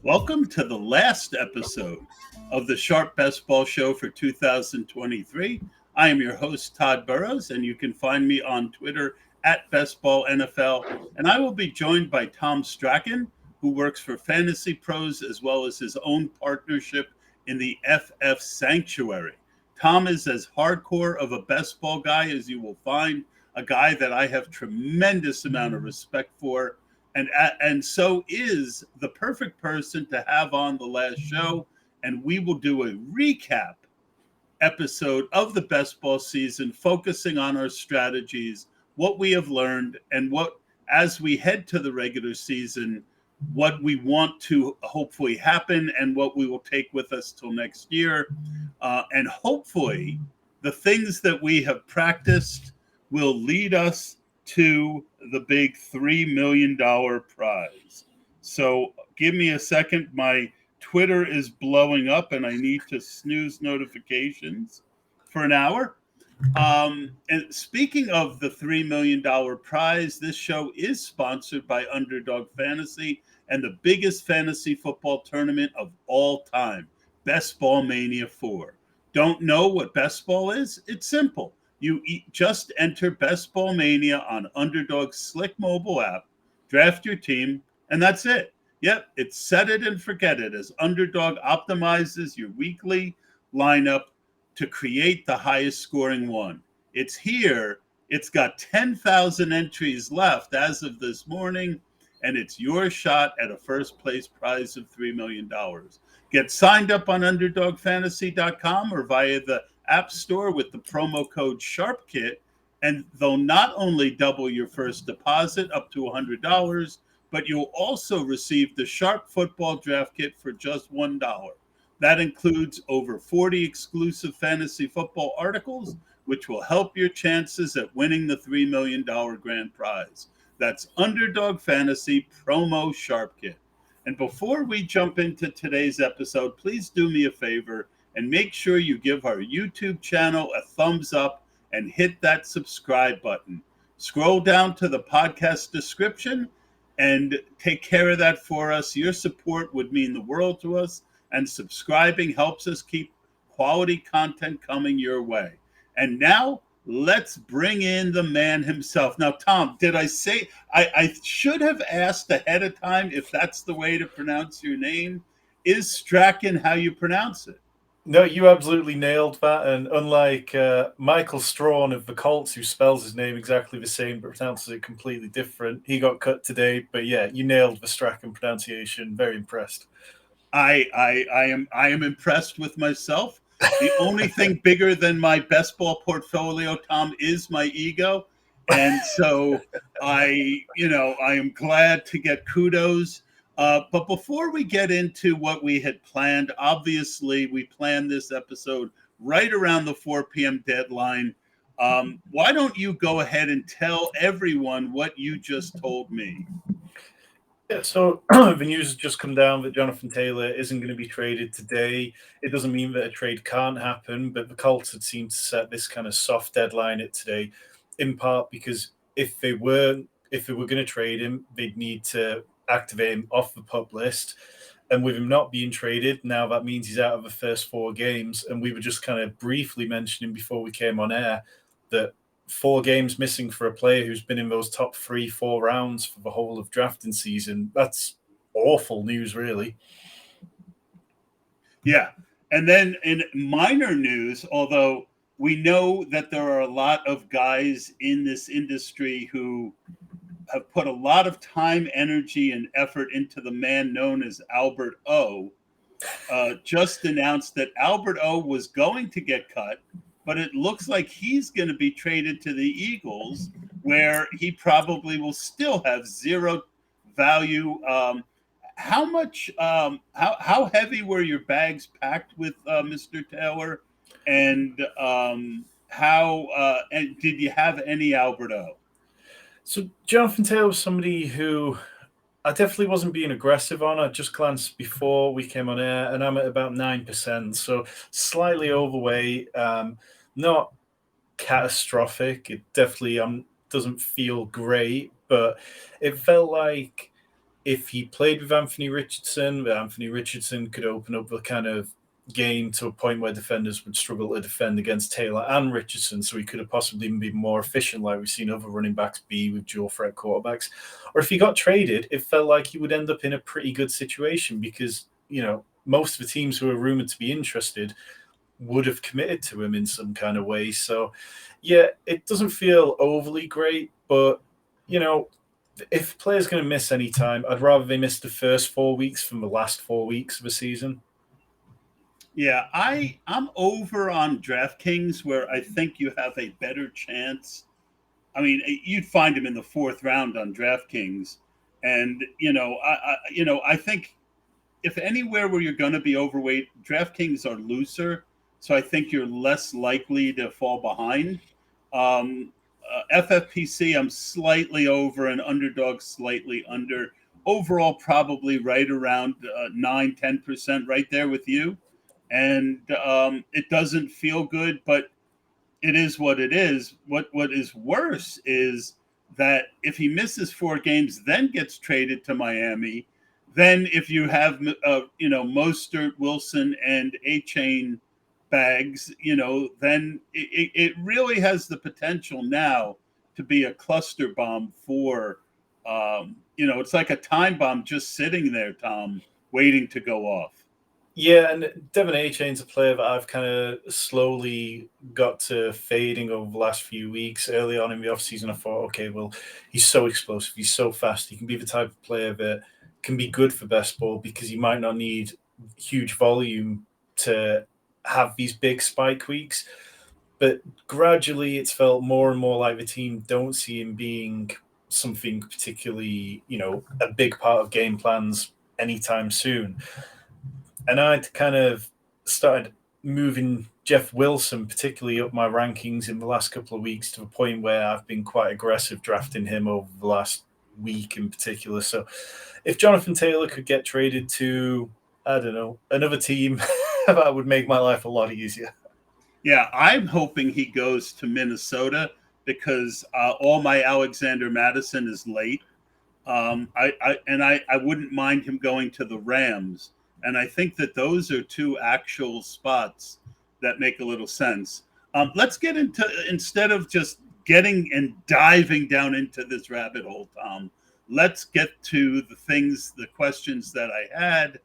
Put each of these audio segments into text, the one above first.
Welcome to the last episode of the Sharp Best Ball Show for 2023. I am your host, Tod Burros, and you can find me on Twitter at Best Ball NFL. And I will be joined by Tom Strachan, who works for Fantasy Pros as well as his own partnership in the FF Sanctuary. Tom is as hardcore of a best ball guy as you will find, a guy that I have tremendous amount of respect for. And so is the perfect person to have on the last show. And we will do a recap episode of the best ball season, focusing on our strategies, what we have learned, and what, as we head to the regular season, what we want to hopefully happen and what we will take with us till next year. And hopefully the things that we have practiced will lead us to the big $3 million prize. So give me a second. My Twitter is blowing up and I need to snooze notifications for an hour. And speaking of the $3 million prize, this show is sponsored by Underdog Fantasy and the biggest fantasy football tournament of all time, Best Ball Mania 4. Don't know what Best Ball is? It's simple. You just enter Best Ball Mania on Underdog's slick mobile app, draft your team, and that's it. Yep, it's set it and forget it as Underdog optimizes your weekly lineup to create the highest scoring one. It's here. It's got 10,000 entries left as of this morning, and it's your shot at a first place prize of $3 million. Get signed up on UnderdogFantasy.com or via the App Store with the promo code SharpKit, and they'll not only double your first deposit up to $100, but you'll also receive the Sharp Football Draft Kit for just $1. That includes over 40 exclusive fantasy football articles, which will help your chances at winning the $3 million grand prize. That's Underdog Fantasy promo Sharp Kit. And before we jump into today's episode, please do me a favor and make sure you give our YouTube channel a thumbs up and hit that subscribe button. Scroll down to the podcast description and take care of that for us. Your support would mean the world to us, and subscribing helps us keep quality content coming your way. And now let's bring in the man himself. Now, Tom, did I say I should have asked ahead of time if that's the way to pronounce your name? Is Strachan how you pronounce it? No, you absolutely nailed that. And unlike Michael Strawn of the Colts, who spells his name exactly the same but pronounces it completely different, he got cut today. But yeah, you nailed the Strachan pronunciation. Very impressed. I am impressed with myself. The only thing bigger than my best ball portfolio, Tom, is my ego. And so I am glad to get kudos. But before we get into what we had planned, obviously we planned this episode right around the 4 p.m. deadline. Why don't you go ahead and tell everyone what you just told me? Yeah, so the news has just come down that Jonathan Taylor isn't going to be traded today. It doesn't mean that a trade can't happen, but the Colts had seemed to set this kind of soft deadline at today, in part because if they were going to trade him, they'd need to activate him off the PUP list. And with him not being traded, now that means he's out of the first 4 games. And we were just kind of briefly mentioning before we came on air that 4 games missing for a player who's been in those top 3-4 rounds for the whole of drafting season. That's awful news, really. Yeah. And then in minor news, although we know that there are a lot of guys in this industry who have put a lot of time, energy, and effort into the man known as Albert O, just announced that Albert O was going to get cut, but it looks like he's going to be traded to the Eagles, where he probably will still have zero value. How much? How heavy were your bags packed with Mr. Taylor, and and did you have any Albert O? So Jonathan Taylor was somebody who I definitely wasn't being aggressive on. I just glanced before we came on air, and I'm at about 9%, so slightly overweight. Not catastrophic. It definitely doesn't feel great, but it felt like if he played with Anthony Richardson, Anthony Richardson could open up the kind of game to a point where defenders would struggle to defend against Taylor and Richardson, so he could have possibly even been more efficient, like we've seen other running backs be with dual threat quarterbacks. Or if he got traded, it felt like he would end up in a pretty good situation because, most of the teams who are rumored to be interested would have committed to him in some kind of way. So, yeah, it doesn't feel overly great, but, if players going to miss any time, I'd rather they miss the first 4 weeks from the last 4 weeks of a season. Yeah, I'm over on DraftKings where I think you have a better chance. I mean, you'd find him in the fourth round on DraftKings, and I think if anywhere where you're going to be overweight, DraftKings are looser, so I think you're less likely to fall behind. FFPC, I'm slightly over, and Underdog slightly under. Overall, probably right around 9-10%, right there with you. And it doesn't feel good, but it is what it is. What is worse is that if he misses 4 games, then gets traded to Miami, then if you have Mostert, Wilson, and A-Chain bags, then it really has the potential now to be a cluster bomb for, it's like a time bomb just sitting there, Tom, waiting to go off. Yeah, and Devon A-Chain's a player that I've kind of slowly got to fading over the last few weeks. Early on in the offseason, I thought, okay, well, he's so explosive, he's so fast, he can be the type of player that can be good for best ball because he might not need huge volume to have these big spike weeks. But gradually, it's felt more and more like the team don't see him being something particularly, a big part of game plans anytime soon. And I'd kind of started moving Jeff Wilson, particularly up my rankings in the last couple of weeks to the point where I've been quite aggressive drafting him over the last week in particular. So if Jonathan Taylor could get traded to, I don't know, another team, that would make my life a lot easier. Yeah, I'm hoping he goes to Minnesota because all my Alexander Madison is late. I wouldn't mind him going to the Rams. And I think that those are 2 actual spots that make a little sense. Let's get into, instead of just getting and diving down into this rabbit hole, Tom, let's get to the questions that I had.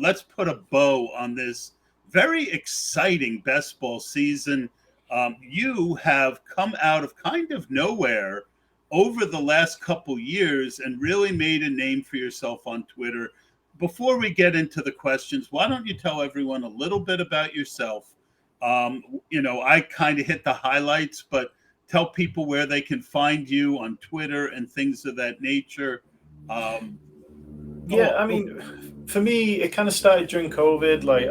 Let's put a bow on this very exciting best ball season. You have come out of kind of nowhere over the last couple years and really made a name for yourself on Twitter. Before we get into the questions, why don't you tell everyone a little bit about yourself? I kind of hit the highlights, but tell people where they can find you on Twitter and things of that nature. Yeah, I mean, for me, it kind of started during COVID. Like,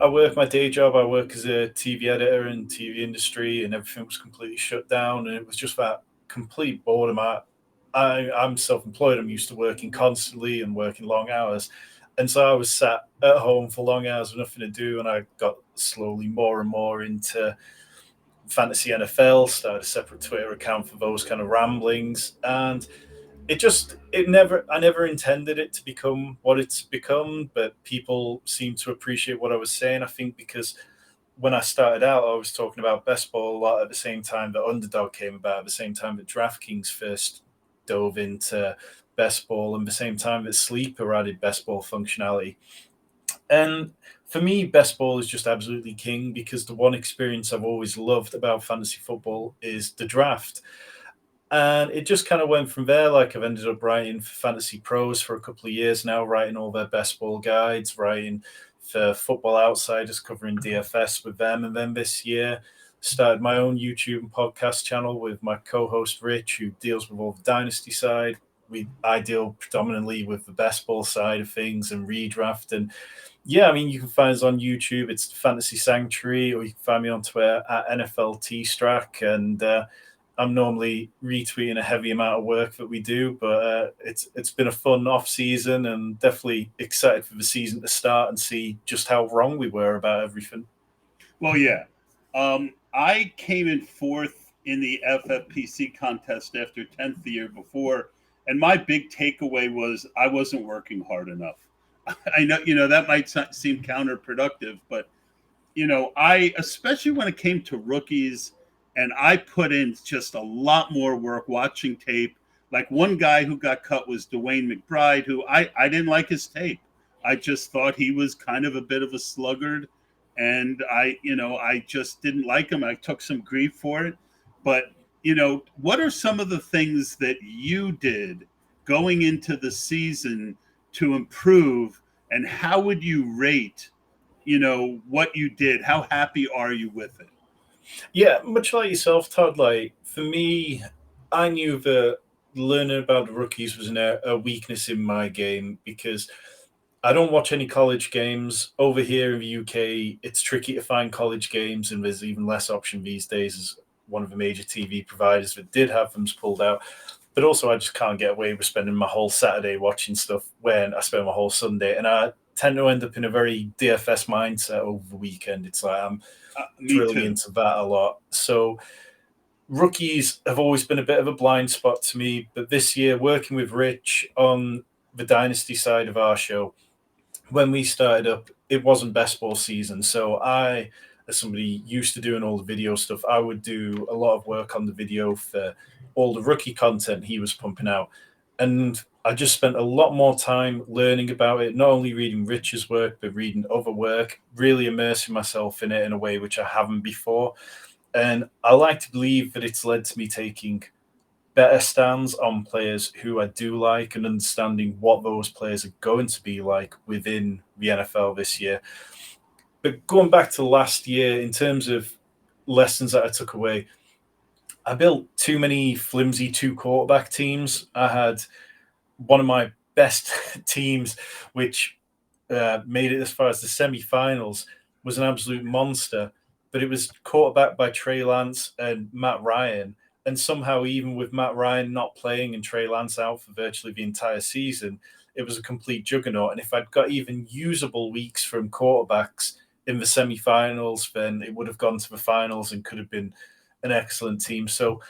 I work my day job. I work as a TV editor in the TV industry, and everything was completely shut down. And it was just that complete boredom. I'm self-employed. I'm used to working constantly and working long hours. And so I was sat at home for long hours with nothing to do. And I got slowly more and more into fantasy NFL, started a separate Twitter account for those kind of ramblings. And I never intended it to become what it's become, but people seem to appreciate what I was saying. I think because when I started out, I was talking about best ball a lot at the same time that Underdog came about, at the same time that DraftKings first dove into best ball, and the same time that Sleeper added best ball functionality. And for me, best ball is just absolutely king because the one experience I've always loved about fantasy football is the draft. And it just kind of went from there. Like I've ended up writing for Fantasy Pros for a couple of years now, writing all their best ball guides, writing for Football Outsiders, covering DFS with them. And then this year, started my own YouTube and podcast channel with my co-host Rich, who deals with all the dynasty side. I deal predominantly with the best ball side of things and redraft. And yeah, I mean, you can find us on YouTube. It's Fantasy Sanctuary, or you can find me on Twitter at NFL Strack. And I'm normally retweeting a heavy amount of work that we do, but it's been a fun off season and definitely excited for the season to start and see just how wrong we were about everything. Well, yeah. I came in 4th in the FFPC contest after 10th the year before, And my big takeaway was I wasn't working hard enough. I know, that might seem counterproductive, but I, especially when it came to rookies, and I put in just a lot more work watching tape. Like one guy who got cut was Dwayne McBride, who I didn't like his tape. I just thought he was kind of a bit of a sluggard, and I just didn't like him. I took some grief for it. But, what are some of the things that you did going into the season to improve, and how would you rate what you did? How happy are you with it? Yeah, much like yourself, Todd. Like for me, I knew that learning about the rookies was a weakness in my game because I don't watch any college games over here in the UK. It's tricky to find college games, and there's even less option these days. As one of the major TV providers that did have them's pulled out. But also, I just can't get away with spending my whole Saturday watching stuff when I spend my whole Sunday, and I tend to end up in a very DFS mindset over the weekend. It's like I'm Me drilling too. into that a lot. So rookies have always been a bit of a blind spot to me, but this year working with Rich on the dynasty side of our show, when we started up, it wasn't best ball season. So I, as somebody used to doing all the video stuff, I would do a lot of work on the video for all the rookie content he was pumping out. And I just spent a lot more time learning about it, not only reading Rich's work, but reading other work, really immersing myself in it in a way which I haven't before. And I like to believe that it's led to me taking better stands on players who I do like and understanding what those players are going to be like within the NFL this year. But going back to last year, in terms of lessons that I took away, I built too many flimsy two quarterback teams. I had one of my best teams, which made it as far as the semi-finals, was an absolute monster. But it was quarterbacked by Trey Lance and Matt Ryan. And somehow, even with Matt Ryan not playing and Trey Lance out for virtually the entire season, it was a complete juggernaut. And if I'd got even usable weeks from quarterbacks in the semi-finals, then it would have gone to the finals and could have been an excellent team. So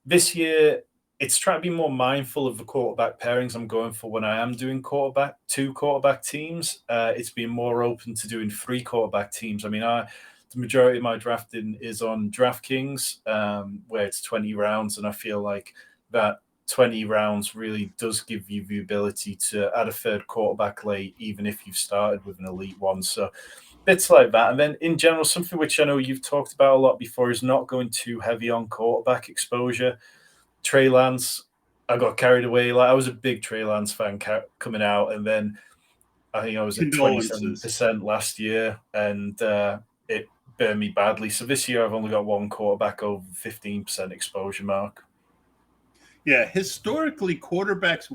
this year, it's trying to be more mindful of the quarterback pairings I'm going for when I am doing two quarterback teams. It's been more open to doing three quarterback teams. I mean, the majority of my drafting is on DraftKings, where it's 20 rounds, and I feel like that 20 rounds really does give you the ability to add a third quarterback late, even if you've started with an elite one. So bits like that. And then in general, something which I know you've talked about a lot before is not going too heavy on quarterback exposure. Trey Lance, I got carried away. Like I was a big Trey Lance fan coming out, and then I think I was at Condolences. 27% last year, and it burned me badly. So this year I've only got one quarterback over 15% exposure mark. Yeah, historically, quarterbacks,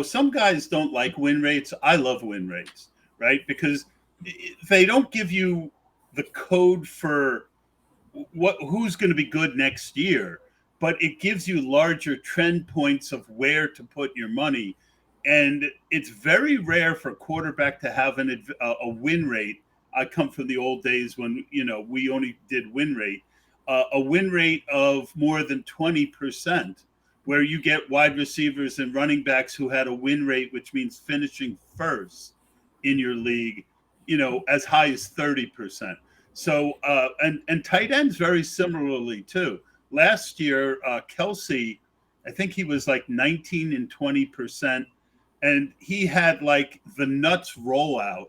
some guys don't like win rates. I love win rates, right? Because they don't give you the code for who's going to be good next year, but it gives you larger trend points of where to put your money. And it's very rare for a quarterback to have a win rate. I come from the old days when we only did win rate, a win rate of more than 20%, where you get wide receivers and running backs who had a win rate, which means finishing first in your league, as high as 30%. So and tight ends very similarly too. Last year, Kelsey, I think he was like 19 and 20%, and he had like the nuts rollout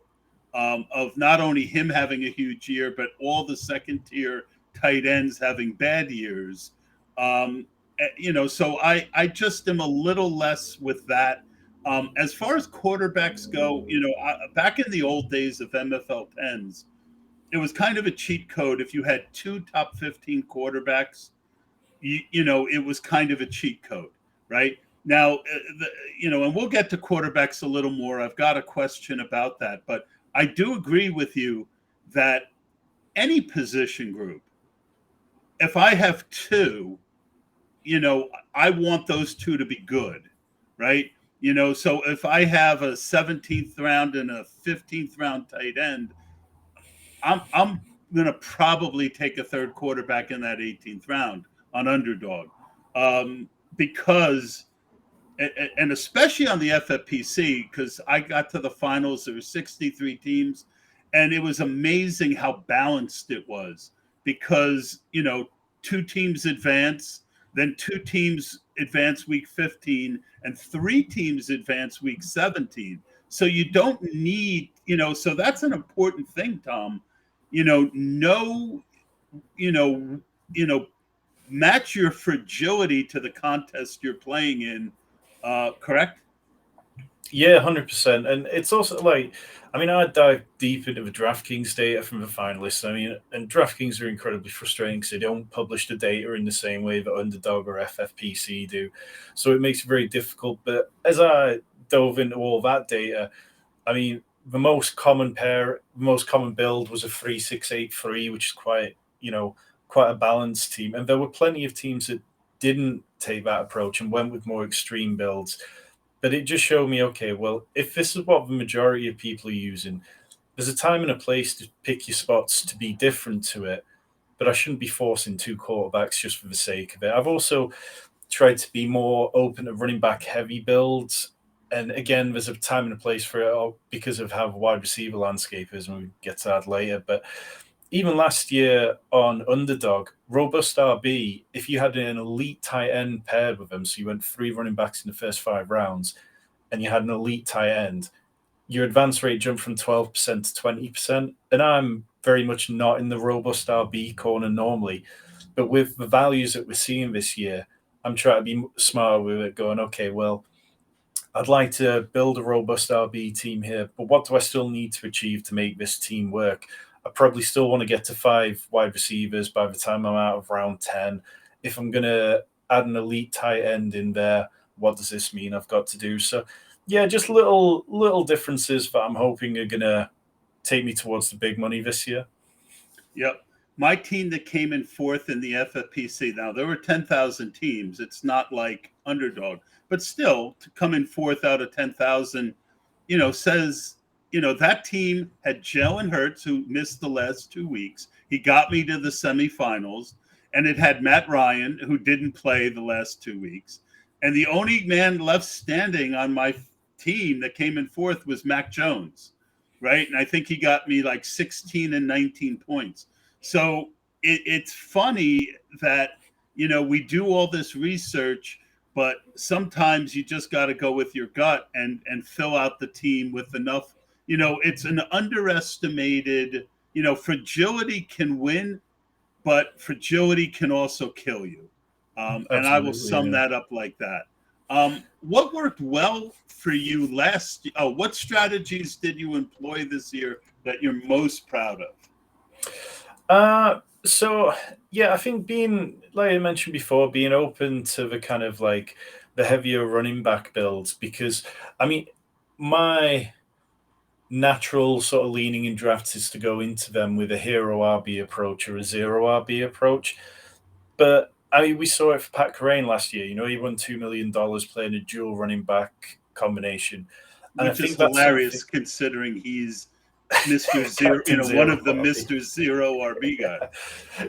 of not only him having a huge year, but all the second tier tight ends having bad years. So I just am a little less with that. As far as quarterbacks go, back in the old days of MFL 10s, it was kind of a cheat code. If you had two top 15 quarterbacks, it was kind of a cheat code, right? Now, and we'll get to quarterbacks a little more. I've got a question about that, but I do agree with you that any position group, if I have two, I want those two to be good, right? So if I have a 17th round and a 15th round tight end, I'm going to probably take a third quarterback in that 18th round on underdog, because and especially on the FFPC, because I got to the finals, there were 63 teams, and it was amazing how balanced it was because, two teams advance, then two teams advance week 15, and three teams advance week 17. So you don't need, so that's an important thing, Tom. Know, you know, match your fragility to the contest you're playing in. Correct? Yeah, 100%. And it's also like, I dive deep into the DraftKings data from the finalists. And DraftKings are incredibly frustrating because they don't publish the data in the same way that Underdog or FFPC do. So it makes it very difficult. But as I dove into all that data, the most common build was a 3-6-8-3, which is quite a balanced team. And there were plenty of teams that didn't take that approach and went with more extreme builds. But it just showed me, okay, well, if this is what the majority of people are using, there's a time and a place to pick your spots to be different to it. But I shouldn't be forcing two quarterbacks just for the sake of it. I've also tried to be more open to running back heavy builds. And again, there's a time and a place for it because of how the wide receiver landscape is, and we get to that later. But even last year on Underdog, Robust RB, if you had an elite tight end paired with them, so you went 3 running backs in the first 5 rounds, and you had an elite tight end, your advance rate jumped from 12% to 20%. And I'm very much not in the Robust RB corner normally. But with the values that we're seeing this year, I'm trying to be smarter with it, going, okay, well, I'd like to build a robust RB team here, but what do I still need to achieve to make this team work? I probably still want to get to 5 wide receivers by the time I'm out of round 10. If I'm going to add an elite tight end in there, what does this mean I've got to do? So, yeah, just little differences that I'm hoping are going to take me towards the big money this year. Yep. My team that came in 4th in the FFPC, now there were 10,000 teams. It's not like Underdog, but still to come in 4th out of 10,000, says, that team had Jalen Hurts, who missed the last 2 weeks. He got me to the semifinals, and it had Matt Ryan, who didn't play the last 2 weeks. And the only man left standing on my team that came in 4th was Mac Jones, right? And I think he got me like 16 and 19 points. So it's funny that, we do all this research, but sometimes you just got to go with your gut and fill out the team with enough. It's an underestimated, fragility can win, but fragility can also kill you. And I will sum that up like that. What worked well for you last? What strategies did you employ this year that you're most proud of? So yeah, I think being, like I mentioned before, being open to the kind of like the heavier running back builds, because my natural sort of leaning in drafts is to go into them with a hero RB approach or a zero RB approach. But we saw it for Pat Kerrane last year. He won $2 million playing a dual running back combination. And which is hilarious considering he's Mr. Zero, one of the Mr. Zero RB guys.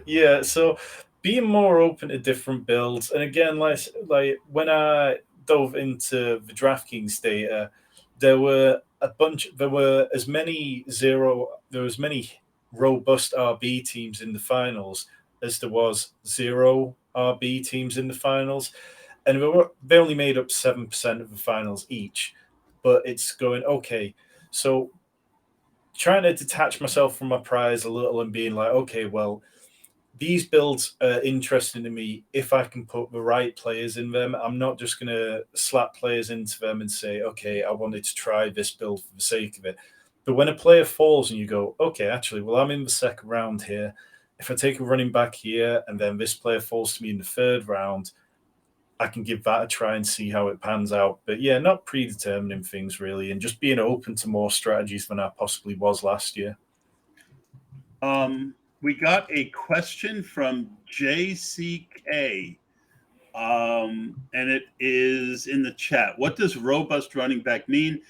Yeah, so being more open to different builds. And again, like when I dove into the DraftKings data, there were as many robust RB teams in the finals as there was zero RB teams in the finals. And they only made up 7% of the finals each. But it's going, okay, so trying to detach myself from my prize a little and being like, okay, well, these builds are interesting to me if I can put the right players in them. I'm not just going to slap players into them and say, okay, I wanted to try this build for the sake of it. But when a player falls and you go, okay, actually, well, I'm in the second round here. If I take a running back here and then this player falls to me in the 3rd round, I can give that a try and see how it pans out. But yeah, not predetermining things really, and just being open to more strategies than I possibly was last year. We got a question from JCK, and it is in the chat. What does robust running back mean?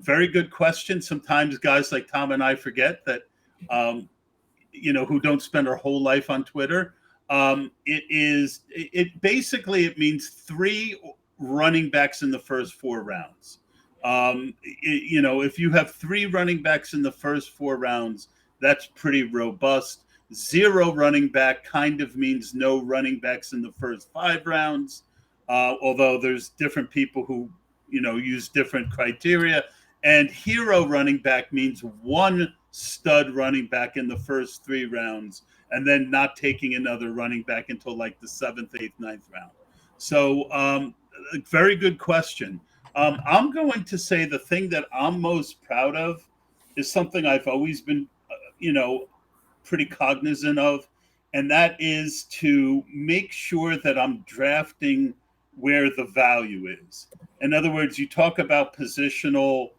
Very good question. Sometimes guys like Tom and I forget that, who don't spend our whole life on Twitter. It basically means 3 running backs in the first 4 rounds. If you have 3 running backs in the first 4 rounds, that's pretty robust. 0 running back kind of means no running backs in the first 5 rounds, although there's different people who, use different criteria. And hero running back means 1 stud running back in the first 3 rounds, and then not taking another running back until like the 7th, 8th, 9th round. So, very good question. I'm going to say the thing that I'm most proud of is something I've always been, pretty cognizant of, and that is to make sure that I'm drafting where the value is. In other words, you talk about positional.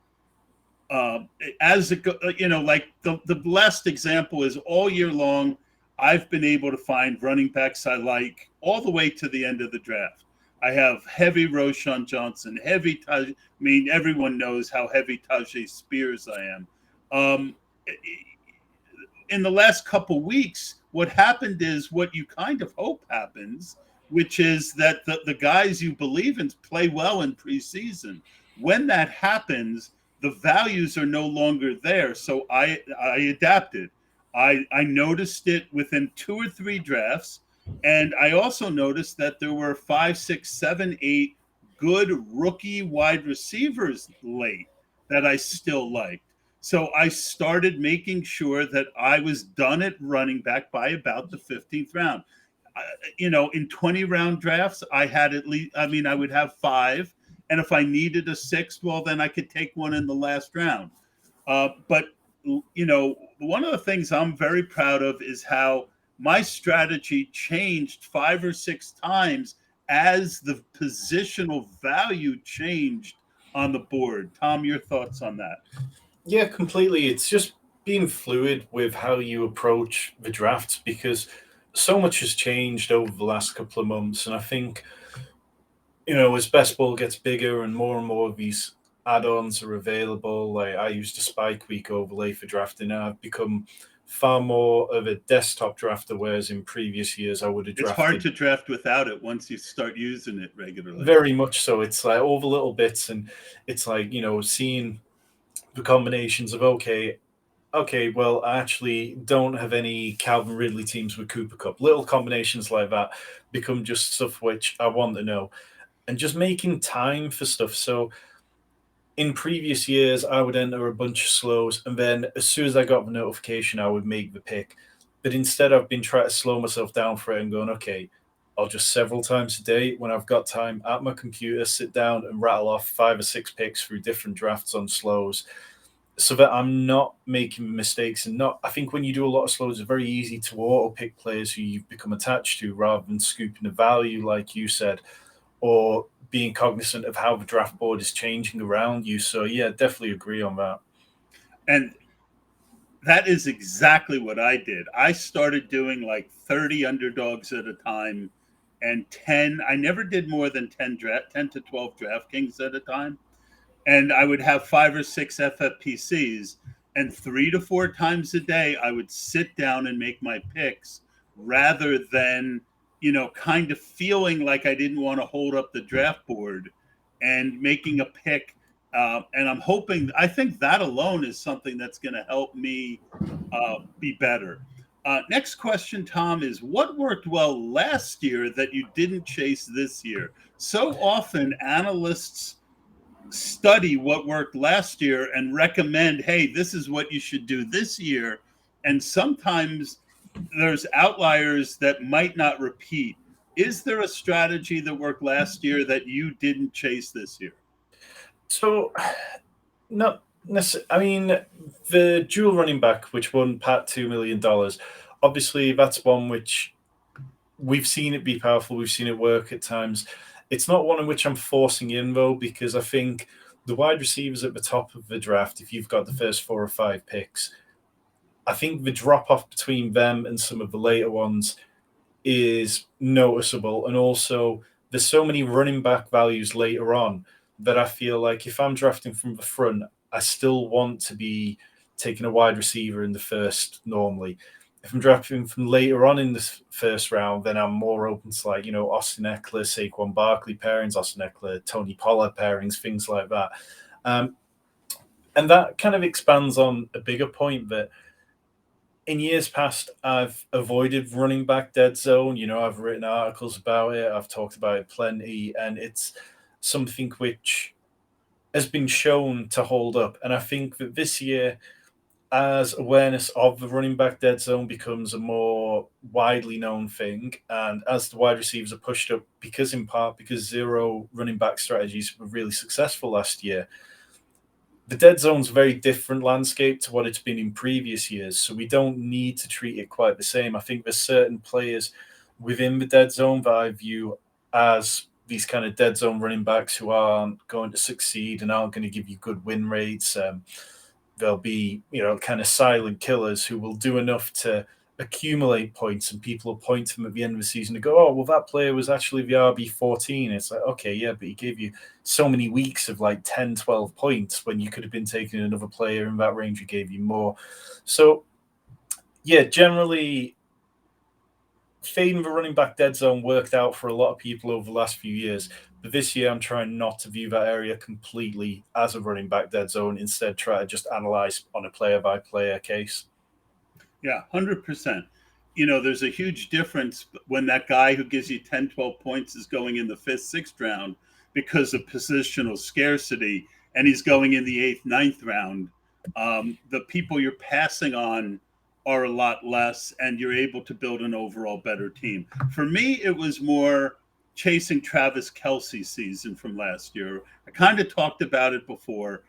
As it like the last example is all year long, I've been able to find running backs I like all the way to the end of the draft. I have heavy Roshan Johnson, heavy. Everyone knows how heavy Tajay Spears I am. In the last couple weeks, what happened is what you kind of hope happens, which is that the guys you believe in play well in preseason. When that happens, the values are no longer there. So I adapted. I noticed it within 2 or 3 drafts. And I also noticed that there were 5, 6, 7, 8 good rookie wide receivers late that I still liked. So I started making sure that I was done at running back by about the 15th round. In 20-round drafts, I had at least, I would have 5. And if I needed a 6th, well, then I could take one in the last round. But one of the things I'm very proud of is how my strategy changed 5 or 6 times as the positional value changed on the board. Tom, your thoughts on that? Yeah, completely. It's just being fluid with how you approach the drafts, because so much has changed over the last couple of months. And I think, as best ball gets bigger and more of these add-ons are available, like I used a Spike Week overlay for drafting, and I've become far more of a desktop drafter, whereas in previous years I would have drafted. It's hard to draft without it once you start using it regularly. Very much so. It's like all the little bits, and it's like, seeing the combinations of, okay, well, I actually don't have any Calvin Ridley teams with Cooper Kupp. Little combinations like that become just stuff which I want to know. And just making time for stuff. So in previous years, I would enter a bunch of slows, and then as soon as I got the notification, I would make the pick. But instead, I've been trying to slow myself down for it and going, okay, I'll just several times a day when I've got time at my computer, sit down and rattle off 5 or 6 picks through different drafts on slows, so that I'm not making mistakes. And I think when you do a lot of slows, it's very easy to auto pick players who you've become attached to rather than scooping the value, like you said, or being cognizant of how the draft board is changing around you. So yeah, definitely agree on that. And that is exactly what I did. I started doing like 30 underdogs at a time, and 10. I never did more than 10 to 12 DraftKings at a time. And I would have 5 or 6 FFPCs, and 3 to 4 times a day, I would sit down and make my picks rather than, kind of feeling like I didn't want to hold up the draft board and making a pick. And I think that alone is something that's going to help me be better. Next question, Tom, is what worked well last year that you didn't chase this year? So often analysts study what worked last year and recommend, hey, this is what you should do this year. And sometimes there's outliers that might not repeat. Is there a strategy that worked last year that you didn't chase this year? So, not necessarily. The dual running back, which won Pat $2 million, obviously that's one which we've seen it be powerful. We've seen it work at times. It's not one in which I'm forcing in, though, because I think the wide receivers at the top of the draft, if you've got the first 4 or 5 picks, I think the drop-off between them and some of the later ones is noticeable. And also, there's so many running back values later on that I feel like if I'm drafting from the front, I still want to be taking a wide receiver in the first normally. if I'm drafting from later on in this first round, then I'm more open to like, Austin Eckler, Saquon Barkley pairings, Austin Eckler, Tony Pollard pairings, things like that. And that kind of expands on a bigger point that in years past, I've avoided running back dead zone. I've written articles about it. I've talked about it plenty. And it's something which has been shown to hold up. And I think that this year, as awareness of the running back dead zone becomes a more widely known thing, and as the wide receivers are pushed up, in part because zero running back strategies were really successful last year, the dead zone's a very different landscape to what it's been in previous years. So we don't need to treat it quite the same. I think there's certain players within the dead zone that I view as these kind of dead zone running backs who aren't going to succeed and aren't going to give you good win rates. They'll be, kind of silent killers who will do enough to accumulate points, and people will point to them at the end of the season and go, oh, well, that player was actually the RB14. It's like, okay, yeah, but he gave you so many weeks of like 10, 12 points when you could have been taking another player in that range who gave you more. So, yeah, generally, fading the running back dead zone worked out for a lot of people over the last few years. But this year, I'm trying not to view that area completely as a running back dead zone. Instead, try to just analyze on a player-by-player case. Yeah, 100%. There's a huge difference when that guy who gives you 10, 12 points is going in the 5th, 6th round because of positional scarcity, and he's going in the 8th, 9th round. The people you're passing on are a lot less, and you're able to build an overall better team. For me, it was more chasing Travis Kelce's season from last year. I kind of talked about it before.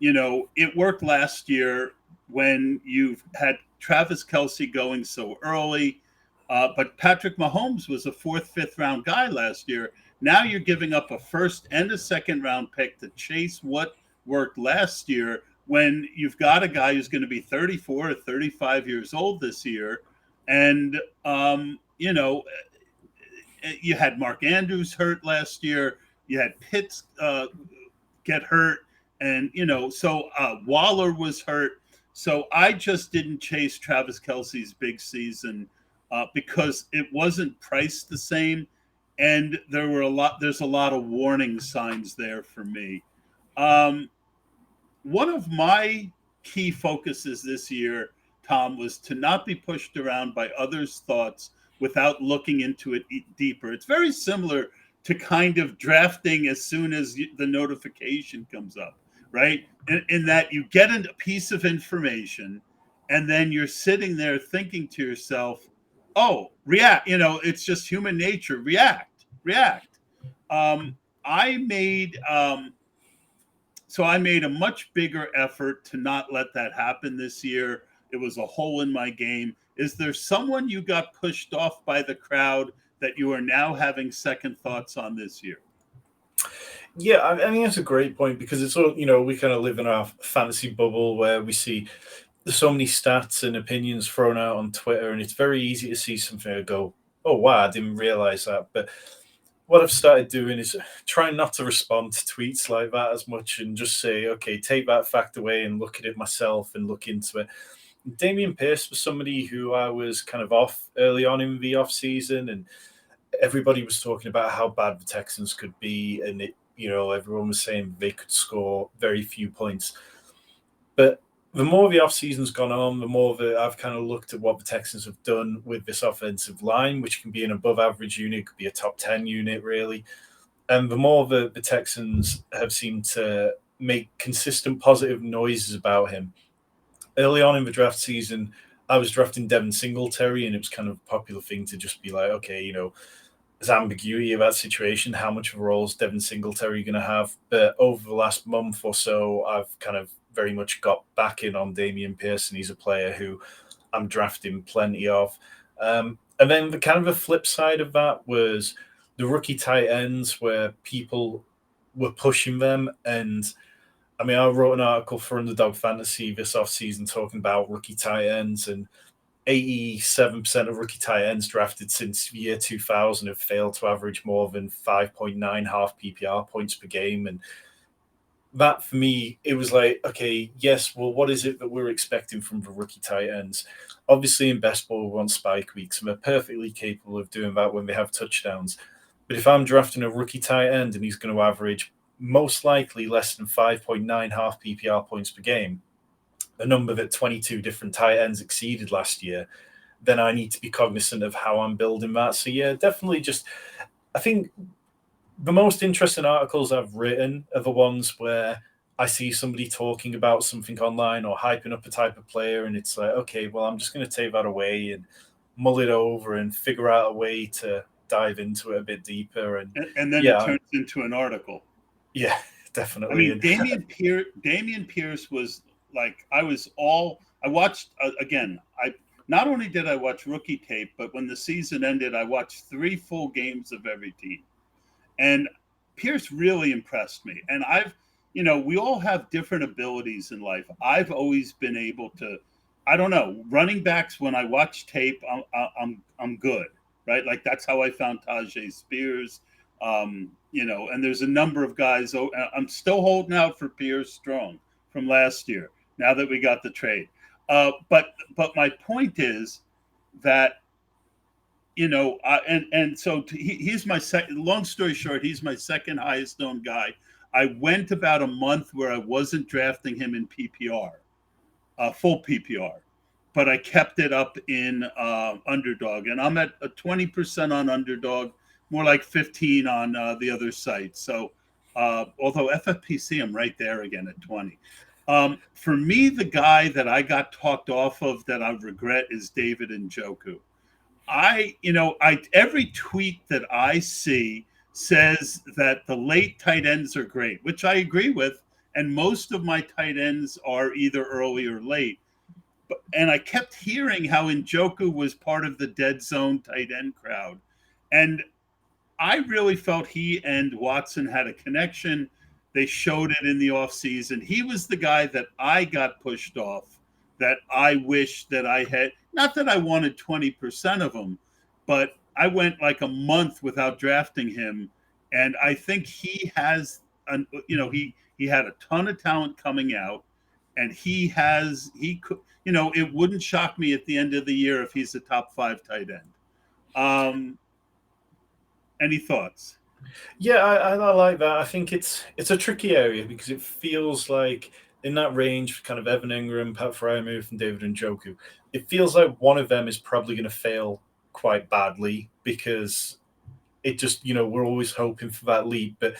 It worked last year when you've had Travis Kelce going so early, but Patrick Mahomes was a 4th, 5th round guy last year. Now you're giving up a 1st and a 2nd round pick to chase what worked last year when you've got a guy who's going to be 34 or 35 years old this year. And, you had Mark Andrews hurt last year. You had Pitts get hurt. And, so Waller was hurt. So I just didn't chase Travis Kelce's big season because it wasn't priced the same. And there's a lot of warning signs there for me. One of my key focuses this year, Tom, was to not be pushed around by others' thoughts without looking into it deeper. It's very similar to kind of drafting as soon as the notification comes up, right? In that you get a piece of information and then you're sitting there thinking to yourself, oh, react. It's just human nature. React. I made I made a much bigger effort to not let that happen this year. It was a hole in my game. Is there someone you got pushed off by the crowd that you are now having second thoughts on this year? Yeah, I mean, that's a great point because it's all, we kind of live in our fantasy bubble where we see there's so many stats and opinions thrown out on Twitter, and it's very easy to see something and go, oh, wow, I didn't realize that. But what I've started doing is trying not to respond to tweets like that as much and just say, okay, take that fact away and look at it myself and look into it. Damian Pierce was somebody who I was kind of off early on in the off season, and everybody was talking about how bad the Texans could be, and everyone was saying they could score very few points. But the more the offseason's gone on, the more that I've kind of looked at what the Texans have done with this offensive line, which can be an above average unit, could be a top 10 unit, really. And the more that the Texans have seemed to make consistent positive noises about him. Early on in the draft season, I was drafting Devin Singletary, and it was kind of a popular thing to just be like, okay, there's ambiguity about situation. How much of a role is Devin Singletary going to have? But over the last month or so, I've kind of very much got back in on Damian Pierce, and he's a player who I'm drafting plenty of. And then the kind of the flip side of that was the rookie tight ends where people were pushing them. And I mean, I wrote an article for Underdog Fantasy this offseason talking about rookie tight ends, and 87% of rookie tight ends drafted since the year 2000 have failed to average more than 5.9 half PPR points per game. And that for me, it was like, okay, yes, well, what is it that we're expecting from the rookie tight ends? Obviously, in best ball, we want spike weeks, and they're perfectly capable of doing that when they have touchdowns. But if I'm drafting a rookie tight end and he's going to average most likely less than 5.9 half PPR points per game, a number that 22 different tight ends exceeded last year, then I need to be cognizant of how I'm building that. So, yeah, definitely I think the most interesting articles I've written are the ones where I see somebody talking about something online or hyping up a type of player, and it's like, okay, well, I'm just going to take that away and mull it over and figure out a way to dive into it a bit deeper. And then it turns into an article. Yeah, definitely. I mean, Damian Pierce was like, I watched again. I not only did I watch rookie tape, but when the season ended, I watched 3 full games of every team. And Pierce really impressed me. And we all have different abilities in life. I've always been able to, I don't know, running backs. When I watch tape, I'm good, right? Like that's how I found Tajay Spears. And there's a number of guys. I'm still holding out for Pierce Strong from last year. Now that we got the trade, but my point is that. So he's my second. Long story short, he's my second highest known guy. I went about a month where I wasn't drafting him in PPR, full PPR, but I kept it up in Underdog, and I'm at a 20% on Underdog, more like 15 on the other site. So, although FFPC, I'm right there again at 20. For me, the guy that I got talked off of that I regret is David Njoku. Every tweet that I see says that the late tight ends are great, which I agree with. And most of my tight ends are either early or late. And I kept hearing how Njoku was part of the dead zone tight end crowd. And I really felt he and Watson had a connection. They showed it in the offseason. He was the guy that I got pushed off, that I wish that I had. Not that I wanted 20% of him, but I went like a month without drafting him. And I think he has, he had a ton of talent coming out, and he could, it wouldn't shock me at the end of the year if he's a top 5 tight end. Any thoughts? Yeah, I like that. I think it's a tricky area because it feels like in that range, kind of Evan Ingram, Pat Freiermuth, and David Njoku, it feels like one of them is probably going to fail quite badly because it just, we're always hoping for that leap. But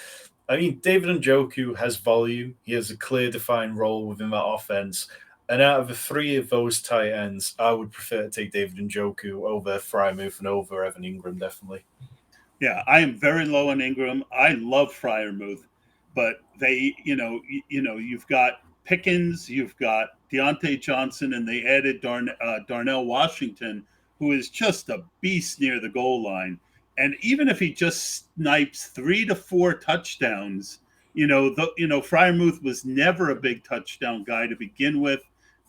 I mean, David Njoku has volume. He has a clear defined role within that offense. And out of the 3 of those tight ends, I would prefer to take David Njoku over Freiermuth and over Evan Ingram, definitely. Yeah, I am very low on Ingram. I love Freiermuth, but you've got Pickens, you've got Deontay Johnson, and they added Darnell Washington, who is just a beast near the goal line. And even if he just snipes 3 to 4 touchdowns, Freiermuth was never a big touchdown guy to begin with.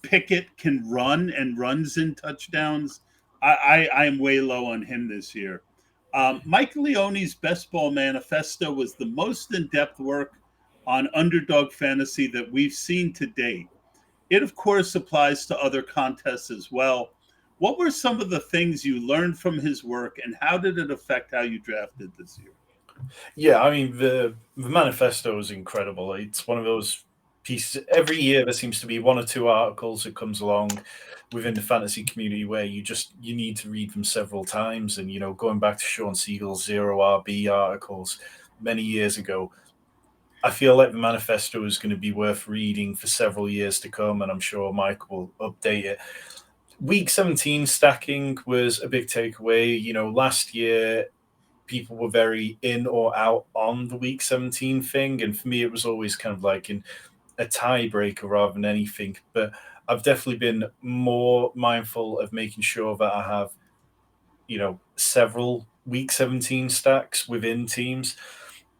Pickett can run and runs in touchdowns. I am way low on him this year. Mike Leone's Best Ball Manifesto was the most in-depth work on underdog fantasy that we've seen to date. It, of course, applies to other contests as well. What were some of the things you learned from his work, and how did it affect how you drafted this year? Yeah, I mean, the manifesto is incredible. It's one of those pieces. Every year there seems to be 1 or 2 articles that comes along within the fantasy community where you need to read them several times. And, going back to Sean Siegel's 0RB articles many years ago, I feel like the manifesto is going to be worth reading for several years to come, and I'm sure Mike will update it. Week 17 stacking was a big takeaway. Last year, people were very in or out on the week 17 thing. And for me, it was always kind of like in a tiebreaker rather than anything. But I've definitely been more mindful of making sure that I have, several week 17 stacks within teams.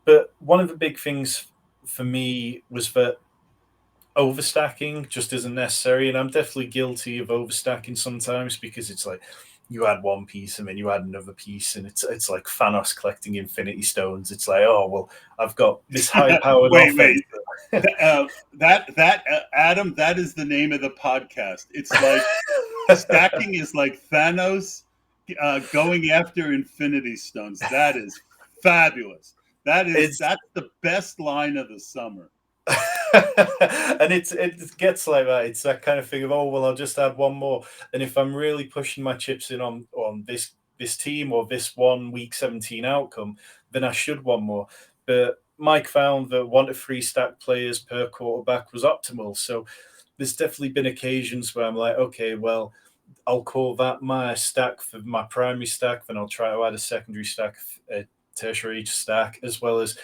But one of the big things for me was that overstacking just isn't necessary. And I'm definitely guilty of overstacking sometimes because it's like you add one piece and then you add another piece, and it's like Thanos collecting Infinity Stones. It's like, oh, well, I've got this high-powered offense. Adam, that is the name of the podcast. It's like stacking is like Thanos going after Infinity Stones. That is fabulous. That's the best line of the summer. And it gets like that. It's that kind of thing of, oh well, I'll just add one more. And if I'm really pushing my chips in on this team or this one week 17 outcome, then I should one more. But Mike found that 1 to 3 stack players per quarterback was optimal. So there's definitely been occasions where I'm like, okay, well, I'll call that my stack for my primary stack, then I'll try to add a secondary stack, a tertiary stack, as well as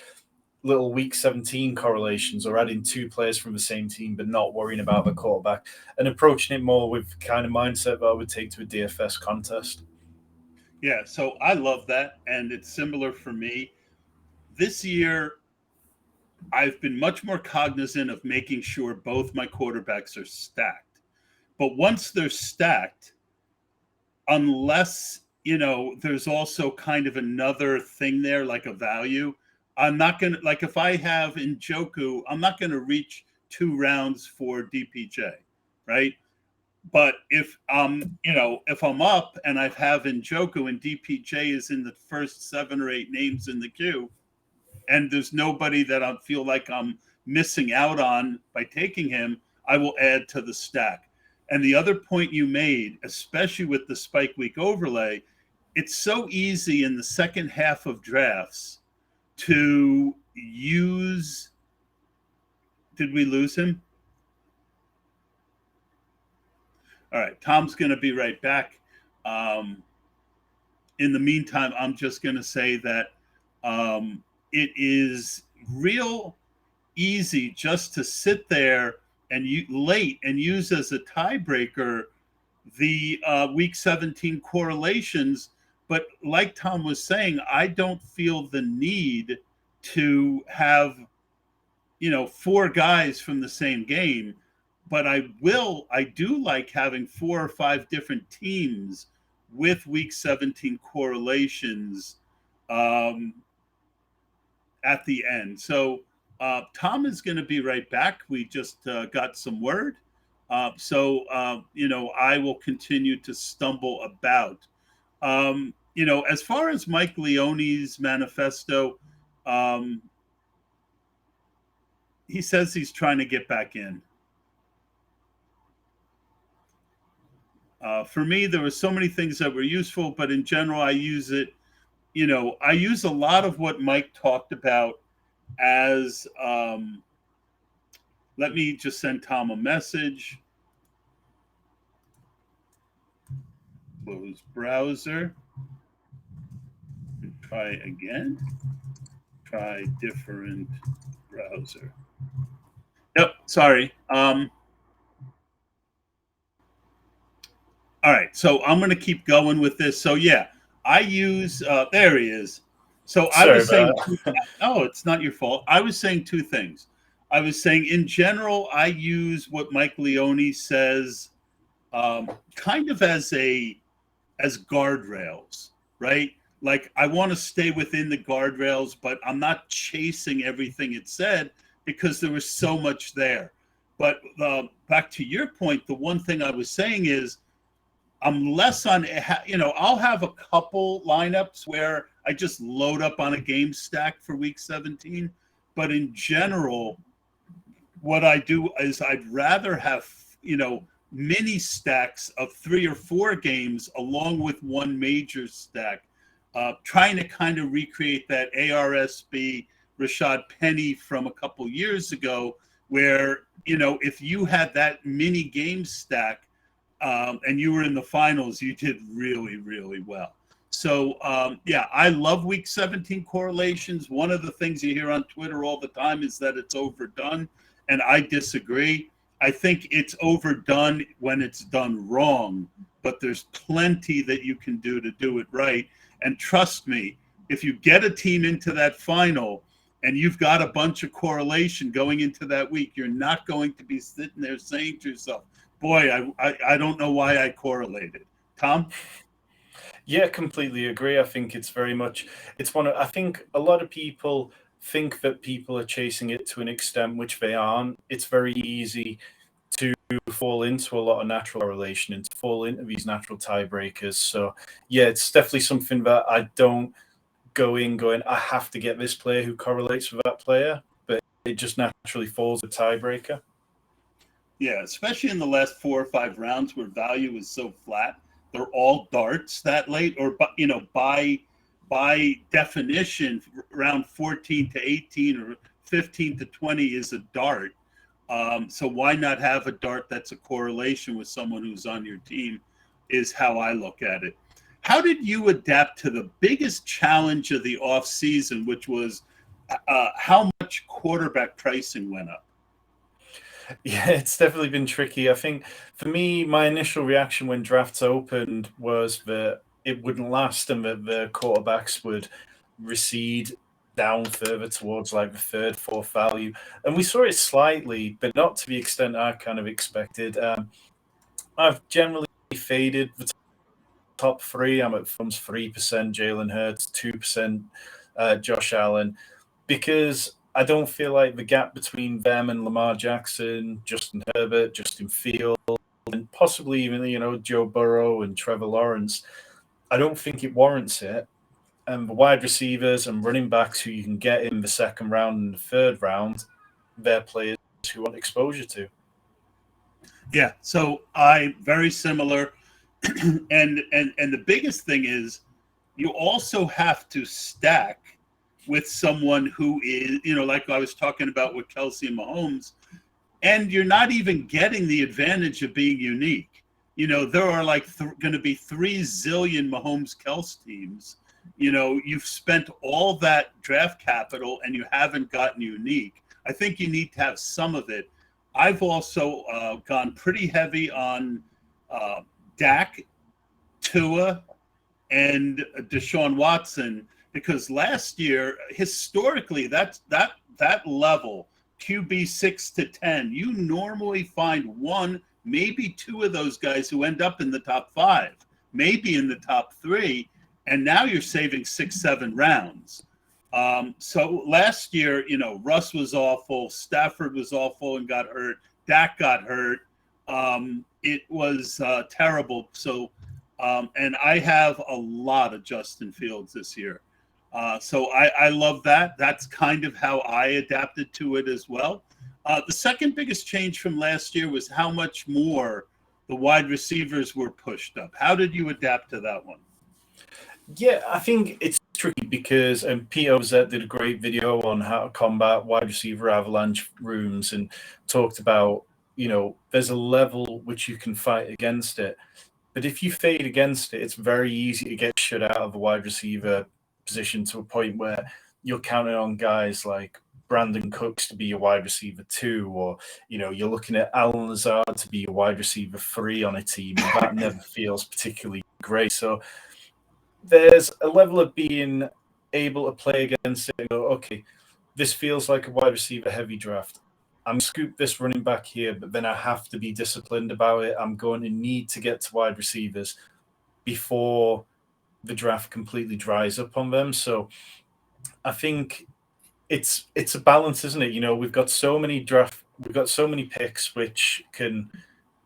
little week 17 correlations, or adding 2 players from the same team but not worrying about the quarterback, and approaching it more with kind of mindset that I would take to a DFS contest. Yeah, so I love that, and it's similar for me. This year, I've been much more cognizant of making sure both my quarterbacks are stacked. But once they're stacked, unless, there's also kind of another thing there, like a value, I'm not going to, like if I have Njoku, I'm not going to reach 2 rounds for DPJ, right? But if if I'm up and I have Njoku and DPJ is in the first 7 or 8 names in the queue, and there's nobody that I feel like I'm missing out on by taking him, I will add to the stack. And the other point you made, especially with the spike week overlay, it's so easy in the second half of drafts to use. Did we lose him? All right, Tom's going to be right back. In the meantime, I'm just going to say that it is real easy just to sit there and use as a tiebreaker the week 17 correlations. But like Tom was saying, I don't feel the need to have 4 guys from the same game. But I do like having 4 or 5 different teams with week 17 correlations at the end. So Tom is going to be right back. We just got some word. So I will continue to stumble about. As far as Mike Leone's manifesto, he says he's trying to get back in. For me, there were so many things that were useful, but in general, I use it. I use a lot of what Mike talked about as. Let me just send Tom a message. Close browser. Try again. Try different browser. Yep, sorry. All right, so I'm going to keep going with this. So yeah, I use. There he is. So I was saying, oh, it's not your fault. I was saying 2 things. I was saying, in general, I use what Mike Leone says, kind of as guardrails, right? Like I want to stay within the guardrails, but I'm not chasing everything it said because there was so much there. But back to your point, the one thing I was saying is, I'm less on, I'll have a couple lineups where I just load up on a game stack for week 17. But in general, what I do is I'd rather have, mini stacks of 3 or 4 games along with one major stack, trying to kind of recreate that ARSB Rashad Penny from a couple years ago, where, if you had that mini game stack, and you were in the finals, you did really, really well. So, I love week 17 correlations. One of the things you hear on Twitter all the time is that it's overdone, and I disagree. I think it's overdone when it's done wrong, but there's plenty that you can do to do it right. And trust me, if you get a team into that final and you've got a bunch of correlation going into that week, you're not going to be sitting there saying to yourself, boy, I don't know why I correlated. Tom? Yeah, completely agree. I think it's very much, I think a lot of people think that people are chasing it to an extent which they aren't. It's very easy to fall into a lot of natural correlation and to fall into these natural tiebreakers. So yeah, it's definitely something that I don't go in going, I have to get this player who correlates with that player, but it just naturally falls a tiebreaker. Yeah, especially in the last 4 or 5 rounds where value is so flat. They're all darts that late, or by definition, round 14 to 18 or 15 to 20 is a dart. So why not have a dart that's a correlation with someone who's on your team? Is how I look at it. How did you adapt to the biggest challenge of the off season, which was how much quarterback pricing went up? Yeah, it's definitely been tricky. I think for me, my initial reaction when drafts opened was that it wouldn't last and that the quarterbacks would recede down further towards like the third, fourth value. And we saw it slightly, but not to the extent I kind of expected. I've generally faded the top three. I'm at thumbs 3%, Jalen Hurts, 2%, Josh Allen, because I don't feel like the gap between them and Lamar Jackson, Justin Herbert, Justin Fields, and possibly even, Joe Burrow and Trevor Lawrence, I don't think it warrants it. And the wide receivers and running backs who you can get in the second round and the third round, they're players who want exposure to. Yeah, so I very similar, and the biggest thing is you also have to stack with someone who is, like I was talking about with Kelsey and Mahomes, and you're not even getting the advantage of being unique. There are like going to be 3 zillion Mahomes Kelsey teams. You've spent all that draft capital and you haven't gotten unique. I think you need to have some of it. I've also gone pretty heavy on Dak, Tua, and Deshaun Watson, because last year, historically, that level, QB 6 to 10, you normally find one, maybe two of those guys who end up in the top 5, maybe in the top 3, and now you're saving 6, 7 rounds. So last year, Russ was awful, Stafford was awful and got hurt, Dak got hurt. It was terrible. So, and I have a lot of Justin Fields this year. So I love that. That's kind of how I adapted to it as well. The second biggest change from last year was how much more the wide receivers were pushed up. How did you adapt to that one? Yeah, I think it's tricky because Pete Overzet did a great video on how to combat wide receiver avalanche rooms and talked about, there's a level which you can fight against it. But if you fade against it, it's very easy to get shut out of the wide receiver position to a point where you're counting on guys like Brandon Cooks to be your wide receiver 2, or, you're looking at Alan Lazard to be your wide receiver 3 on a team, and that never feels particularly great. So there's a level of being able to play against it and go, okay, this feels like a wide receiver heavy draft. I'm scoop this running back here, but then I have to be disciplined about it. I'm going to need to get to wide receivers before the draft completely dries up on them. So I think it's a balance, isn't it? We've got so many picks which can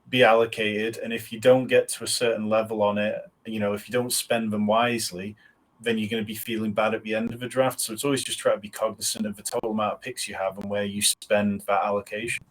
be allocated, and if you don't get to a certain level on it, if you don't spend them wisely, then you're going to be feeling bad at the end of the draft. So it's always just try to be cognizant of the total amount of picks you have and where you spend that allocation.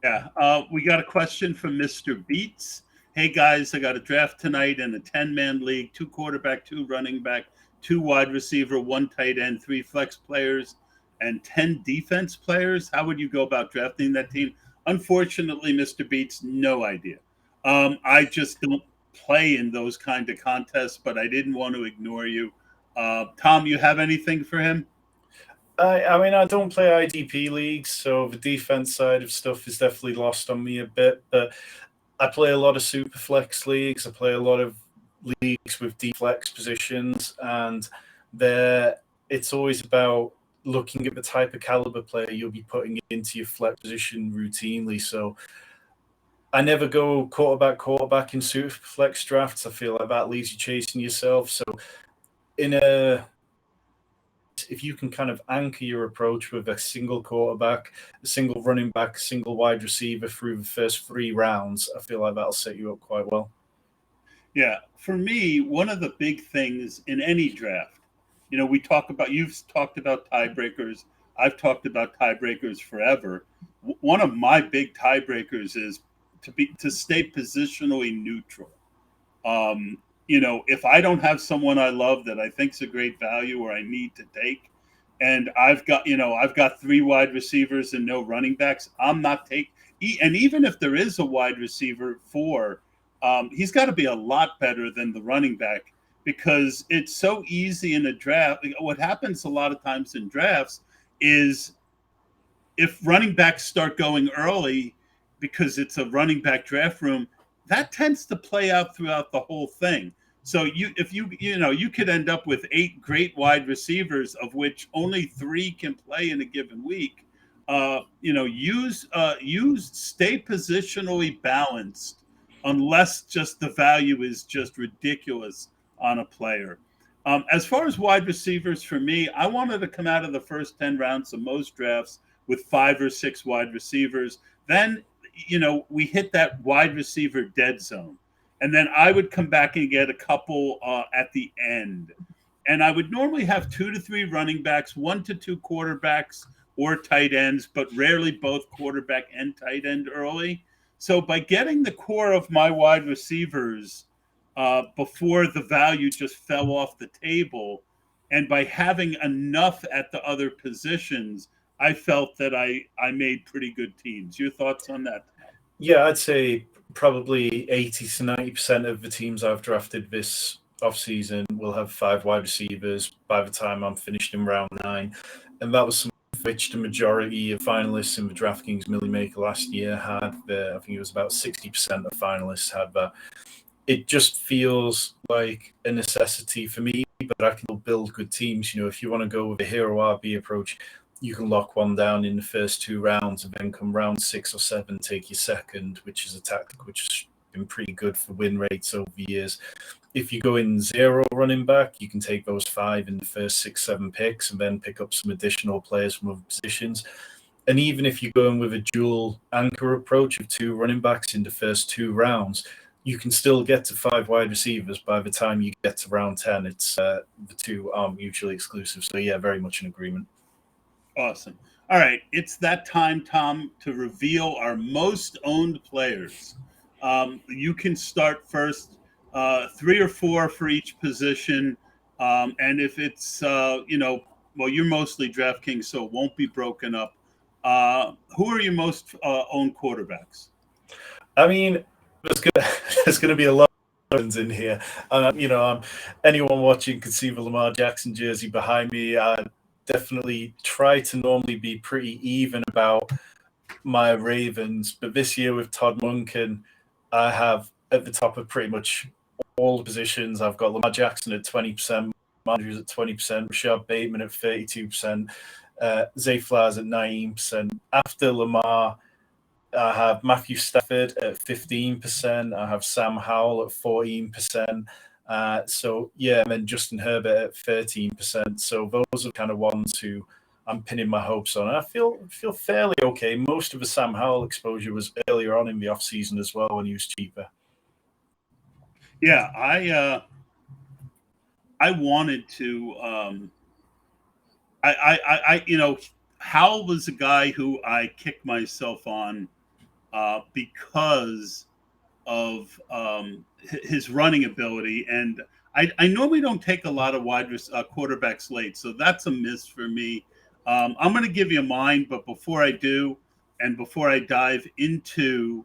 Yeah, we got a question from Mr. Beats. Hey guys, I got a draft tonight in a 10-man league, 2 quarterback, 2 running back, 2 wide receiver, 1 tight end, 3 flex players, and 10 defense players. How would you go about drafting that team? Unfortunately, Mr. Beats, no idea. I just don't play in those kind of contests, but I didn't want to ignore you. Tom, you have anything for him? I don't play IDP leagues, so the defense side of stuff is definitely lost on me a bit. But I play a lot of super flex leagues. I play a lot of leagues with deflex positions, and it's always about looking at the type of caliber player you'll be putting into your flex position routinely. So I never go quarterback in super flex drafts. I feel like that leaves you chasing yourself. So in a if you can kind of anchor your approach with a single quarterback, a single running back, a single wide receiver through the first 3 rounds, I feel like that'll set you up quite well. Yeah, for me, one of the big things in any draft, you've talked about tiebreakers. I've talked about tiebreakers forever. One of my big tiebreakers is to stay positionally neutral. If I don't have someone I love that I think's a great value or I need to take, and I've got 3 wide receivers and no running backs, I'm not taking. And even if there is a wide receiver 4, he's got to be a lot better than the running back, because it's so easy in a draft. What happens a lot of times in drafts is if running backs start going early because it's a running back draft room, that tends to play out throughout the whole thing. So you could end up with 8 great wide receivers, of which only 3 can play in a given week. Stay positionally balanced, unless just the value is just ridiculous on a player. As far as wide receivers, for me, I wanted to come out of the first 10 rounds of most drafts with 5 or 6 wide receivers. Then, we hit that wide receiver dead zone. And then I would come back and get a couple at the end. And I would normally have 2 to 3 running backs, 1 to 2 quarterbacks or tight ends, but rarely both quarterback and tight end early. So by getting the core of my wide receivers before the value just fell off the table, and by having enough at the other positions, I felt that I made pretty good teams. Your thoughts on that? Yeah, I'd say probably 80 to 90% of the teams I've drafted this offseason will have 5 wide receivers by the time I'm finished in round 9. And that was something which the majority of finalists in the DraftKings Millie Maker last year had. I think it was about 60% of finalists had that. It just feels like a necessity for me, but I can build good teams. If you want to go with a hero RB approach, you can lock one down in the first 2 rounds, and then come round 6 or 7, take your second, which is a tactic which has been pretty good for win rates over the years. If you go in 0 running back, you can take those 5 in the first 6, 7 picks, and then pick up some additional players from other positions. And even if you go in with a dual anchor approach of 2 running backs in the first 2 rounds, you can still get to 5 wide receivers by the time you get to round 10. It's the 2 aren't mutually exclusive. So yeah, very much in agreement. Awesome. All right, it's that time, Tom, to reveal our most owned players. You can start first, 3 or 4 for each position. And if it's, you're mostly DraftKings, so it won't be broken up. Who are your most owned quarterbacks? I mean, there's going to be a lot of ones in here. Anyone watching can see the Lamar Jackson jersey behind me. I definitely try to normally be pretty even about my Ravens, but this year with Todd Monken, I have at the top of pretty much all the positions. I've got Lamar Jackson at 20%, Andrews at 20%, Rashad Bateman at 32%, Zay Flowers at 19%. After Lamar, I have Matthew Stafford at 15%. I have Sam Howell at 14%. And then Justin Herbert at 13%. So those are kind of ones who I'm pinning my hopes on. I feel fairly okay. Most of the Sam Howell exposure was earlier on in the offseason as well when he was cheaper. Yeah, I wanted to. Howell was a guy who I kicked myself on because of his running ability, and I normally don't take a lot of quarterbacks late, so that's a miss for me. I'm going to give you mine, but before I do, and before I dive into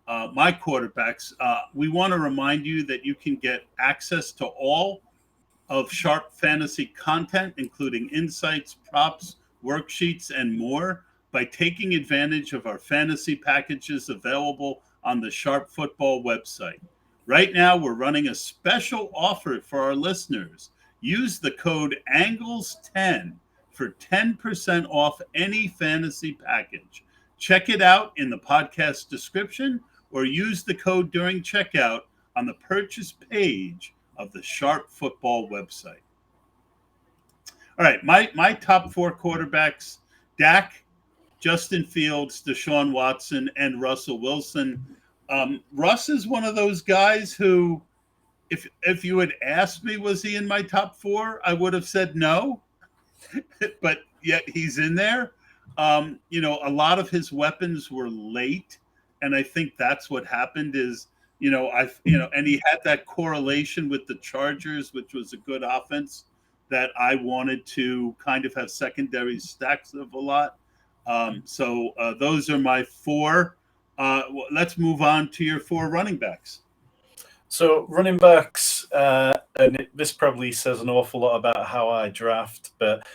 my quarterbacks, we want to remind you that you can get access to all of Sharp Fantasy content, including insights, props, worksheets, and more, by taking advantage of our fantasy packages available on the Sharp Football website. Right now, we're running a special offer for our listeners. Use the code ANGLES10 for 10% off any fantasy package. Check it out in the podcast description, or use the code during checkout on the purchase page of the Sharp Football website. All right, my top four quarterbacks: Dak, Justin Fields, Deshaun Watson, and Russell Wilson. Russ is one of those guys who, if you had asked me, was he in my top four, I would have said no. But yet he's in there. A lot of his weapons were late, and I think that's what happened. Is and he had that correlation with the Chargers, which was a good offense that I wanted to kind of have secondary stacks of a lot. So those are my four. Let's move on to your four running backs. So running backs, and this probably says an awful lot about how I draft, but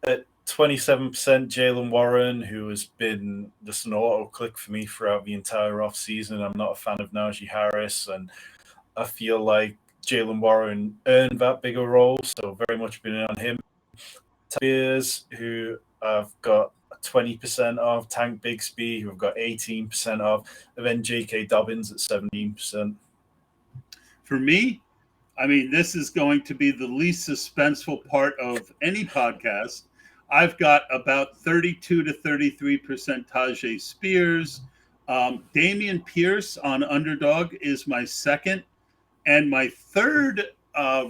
at 27%, Jalen Warren, who has been just an auto click for me throughout the entire offseason. I'm not a fan of Najee Harris, and I feel like Jalen Warren earned that bigger role, so very much been on him. Spears, who I've got 20% of, Tank Bigsby, who I've got 18% of, and then J.K. Dobbins at 17%. For me, I mean, this is going to be the least suspenseful part of any podcast. I've got about 32 to 33% Tajay Spears. Damian Pierce on Underdog is my second. And my third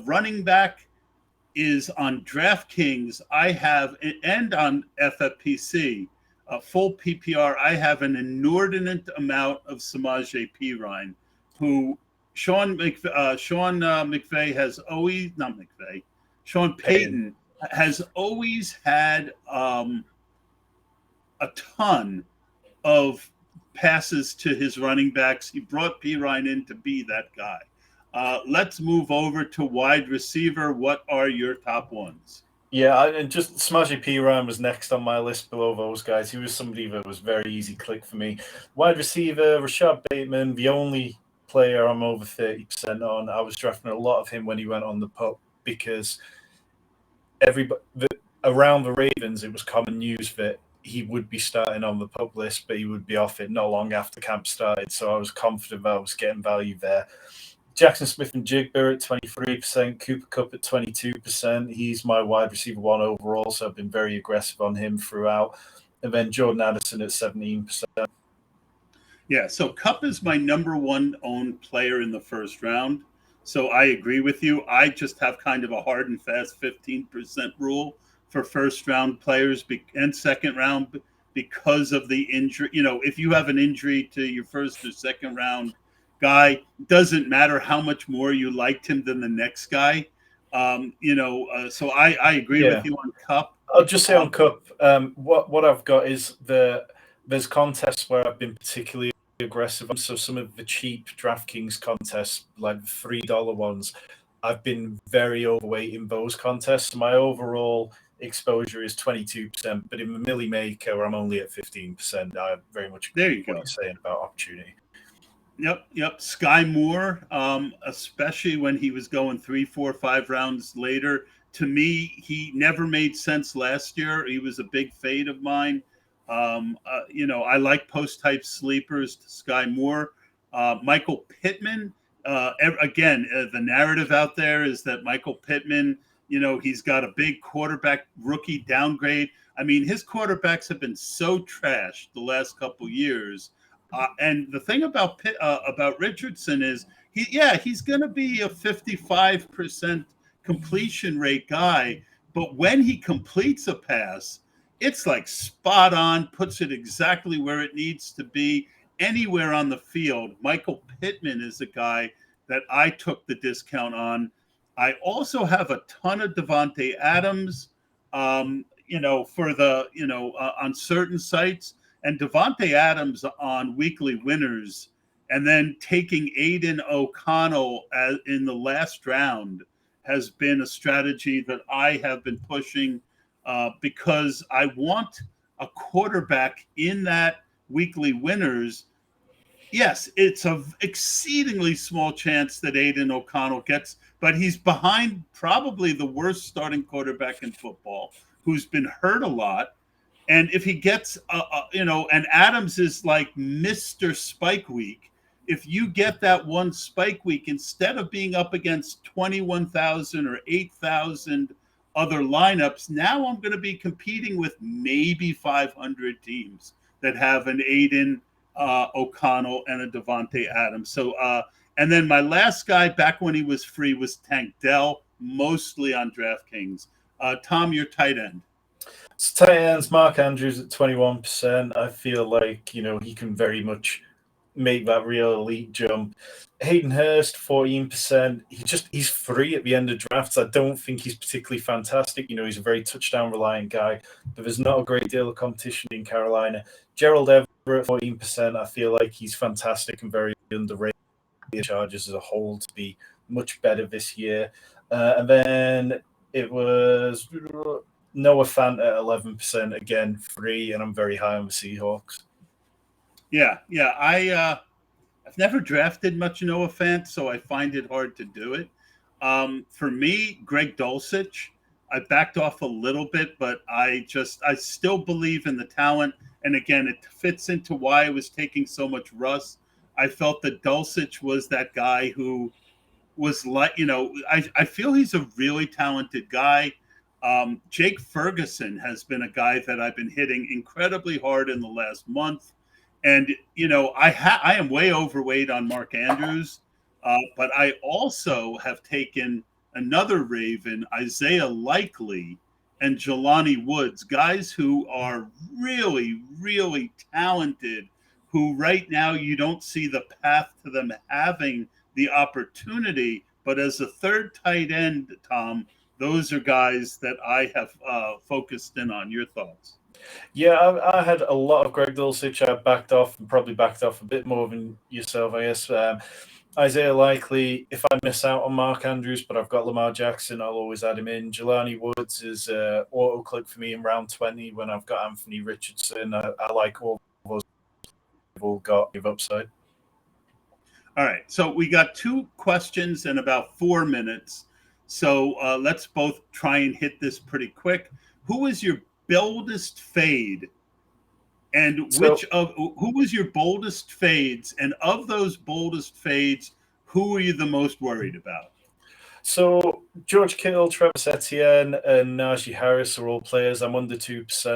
running back is on DraftKings. I have, and on FFPC, full PPR, I have an inordinate amount of Samaje Perine, who Sean McVay has always, not McVay, Sean Payton has always had a ton of passes to his running backs. He brought Perine in to be that guy. Let's move over to wide receiver. What are your top ones? Yeah, and just Samaje Perine was next on my list below those guys. He was somebody that was very easy click for me. Wide receiver, Rashad Bateman, the only player I'm over 30% on. I was drafting a lot of him when he went on the pup because around the Ravens, it was common news that he would be starting on the pup list, but he would be off it not long after camp started. So I was confident that I was getting value there. Jackson Smith and Jigba at 23%, Cooper Kupp at 22%. He's my wide receiver one overall, so I've been very aggressive on him throughout. And then Jordan Addison at 17%. Yeah, so Kupp is my number one owned player in the first round. So I agree with you. I just have kind of a hard and fast 15% rule for first round players and second round because of the injury. If you have an injury to your first or second round guy, doesn't matter how much more you liked him than the next guy. So I agree with you on Kupp. I'll just say on Kupp, what I've got is there's contests where I've been particularly aggressive. So some of the cheap DraftKings contests, like the $3 ones, I've been very overweight in those contests. My overall exposure is 22%, but in the Millie Maker, I'm only at 15%. I very much agree with what you're saying about opportunity. Yep. Sky Moore, especially when he was going 3, 4, 5 rounds later. To me, he never made sense last year. He was a big fade of mine. I like post-type sleepers. Sky Moore, Michael Pittman. Again, the narrative out there is that Michael Pittman, he's got a big quarterback rookie downgrade. I mean, his quarterbacks have been so trashed the last couple years. And the thing about Richardson is he's going to be a 55% completion rate guy, but when he completes a pass, it's like spot on, puts it exactly where it needs to be anywhere on the field. Michael Pittman is a guy that I took the discount on. I also have a ton of Devontae Adams, on certain sites. And Devontae Adams on weekly winners, and then taking Aiden O'Connell in the last round has been a strategy that I have been pushing because I want a quarterback in that weekly winners. Yes, it's an exceedingly small chance that Aiden O'Connell gets, but he's behind probably the worst starting quarterback in football, who's been hurt a lot. And if he gets, and Adams is like Mr. Spike Week. If you get that one spike week, instead of being up against 21,000 or 8,000 other lineups. Now I'm going to be competing with maybe 500 teams that have an Aiden O'Connell and a Devontae Adams. So, and then my last guy back when he was free was Tank Dell, mostly on DraftKings. Tom, your tight end. So tight ends, Mark Andrews at 21%. I feel like, he can very much make that real elite jump. Hayden Hurst, 14%. He's free at the end of drafts. I don't think he's particularly fantastic. He's a very touchdown reliant guy, but there's not a great deal of competition in Carolina. Gerald Everett, 14%. I feel like he's fantastic and very underrated. Chargers as a whole to be much better this year. And then it was Noah Fant at 11%, again, free, and I'm very high on the Seahawks. Yeah. I've never drafted much Noah Fant, so I find it hard to do it. For me, Greg Dulcich, I backed off a little bit, but I still believe in the talent. And again, it fits into why I was taking so much rust. I felt that Dulcich was that guy who was like, I feel he's a really talented guy. Jake Ferguson has been a guy that I've been hitting incredibly hard in the last month. And, I am way overweight on Mark Andrews, but I also have taken another Raven, Isaiah Likely, and Jelani Woods, guys who are really, really talented, who right now you don't see the path to them having the opportunity. But as a third tight end, Tom, those are guys that I have focused in on. Your thoughts? Yeah, I had a lot of Greg Dulcich. I backed off and probably backed off a bit more than yourself, I guess. Isaiah Likely, if I miss out on Mark Andrews, but I've got Lamar Jackson, I'll always add him in. Jelani Woods is auto-click for me in round 20 when I've got Anthony Richardson. I like all those they've all got of upside. All right, so we got 2 questions in about 4 minutes. So let's both try and hit this pretty quick. Who is your boldest fade? And who was your boldest fades? And of those boldest fades, who are you the most worried about? So George Kittle, Travis Etienne, and Najee Harris are all players I'm under 2%.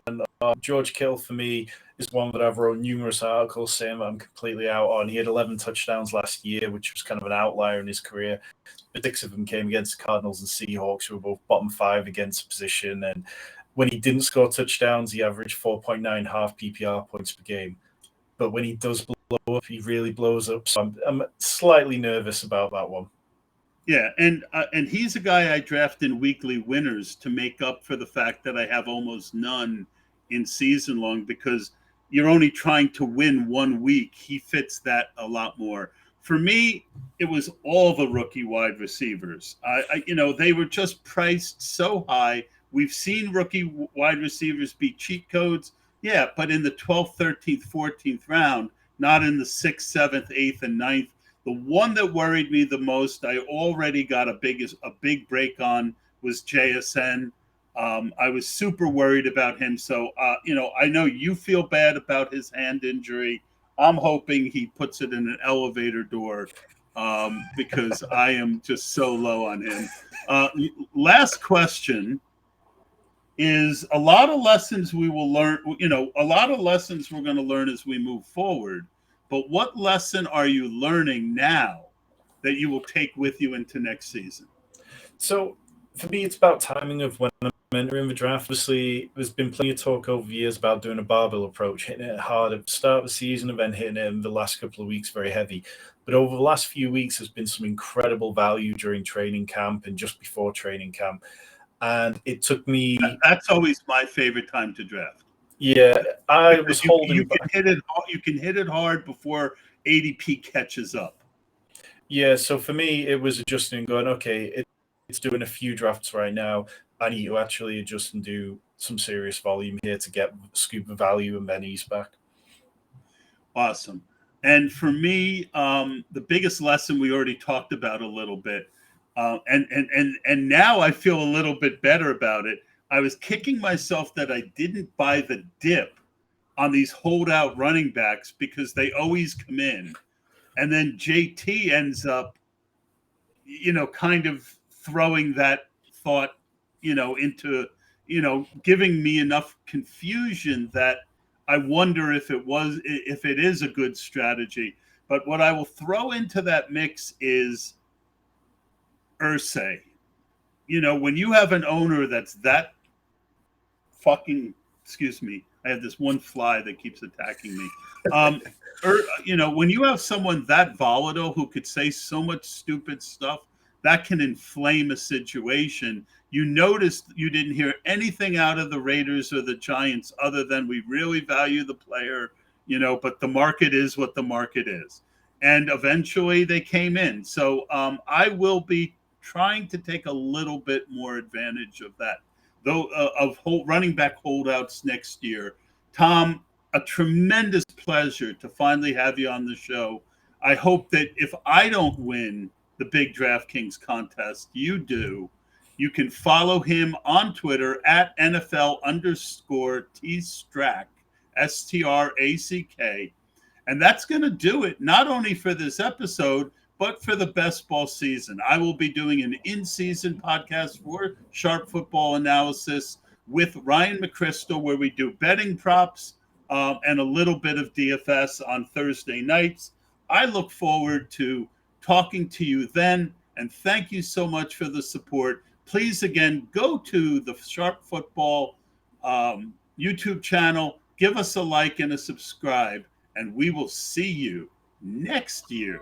George Kittle, for me, is one that I've wrote numerous articles saying that I'm completely out on. He had 11 touchdowns last year, which was kind of an outlier in his career. But 6 of them came against the Cardinals and Seahawks, who were both bottom 5 against position. And when he didn't score touchdowns, he averaged 4.9 half PPR points per game. But when he does blow up, he really blows up. So I'm slightly nervous about that one. Yeah, and he's a guy I draft in weekly winners to make up for the fact that I have almost none in season long, because you're only trying to win 1 week. He fits that a lot more. For me, it was all the rookie wide receivers. They were just priced so high. We've seen rookie wide receivers be cheat codes, yeah, but in the 12th, 13th, 14th round, not in the 6th, 7th, 8th, and 9th. The one that worried me the most, I already got a big break on, was JSN. I was super worried about him. So, I know you feel bad about his hand injury. I'm hoping he puts it in an elevator door because I am just so low on him. Last question is a lot of lessons we will learn, a lot of lessons we're going to learn as we move forward. But what lesson are you learning now that you will take with you into next season? So for me, it's about timing of when I'm entering the draft. Obviously, there's been plenty of talk over the years about doing a barbell approach, hitting it hard at the start of the season and then hitting it in the last couple of weeks very heavy. But over the last few weeks, there's been some incredible value during training camp and just before training camp. And it took me... That's always my favorite time to draft. Yeah, I was holding. You can hit it hard before ADP catches up. Yeah, so for me, it was adjusting and going, okay, it's doing a few drafts right now. I need to actually adjust and do some serious volume here to get scuba value and then ease back. Awesome. And for me, the biggest lesson we already talked about a little bit, and now I feel a little bit better about it. I was kicking myself that I didn't buy the dip on these holdout running backs because they always come in. And then JT ends up, kind of throwing that thought, into, giving me enough confusion that I wonder if it is a good strategy. But what I will throw into that mix is Irsay. When you have an owner that's that fucking, excuse me, I have this one fly that keeps attacking me. When you have someone that volatile who could say so much stupid stuff, that can inflame a situation. You noticed you didn't hear anything out of the Raiders or the Giants other than we really value the player, but the market is what the market is. And eventually they came in. So I will be trying to take a little bit more advantage of that, though, of running back holdouts next year. Tom, a tremendous pleasure to finally have you on the show. I hope that if I don't win the big DraftKings contest, you do. You can follow him on Twitter at NFL_Tstrack, STRACK. And that's going to do it, not only for this episode, but for the best ball season. I will be doing an in-season podcast for Sharp Football Analysis with Ryan McChrystal, where we do betting props and a little bit of DFS on Thursday nights. I look forward to talking to you then, and thank you so much for the support. Please, again, go to the Sharp Football YouTube channel, give us a like and a subscribe, and we will see you next year.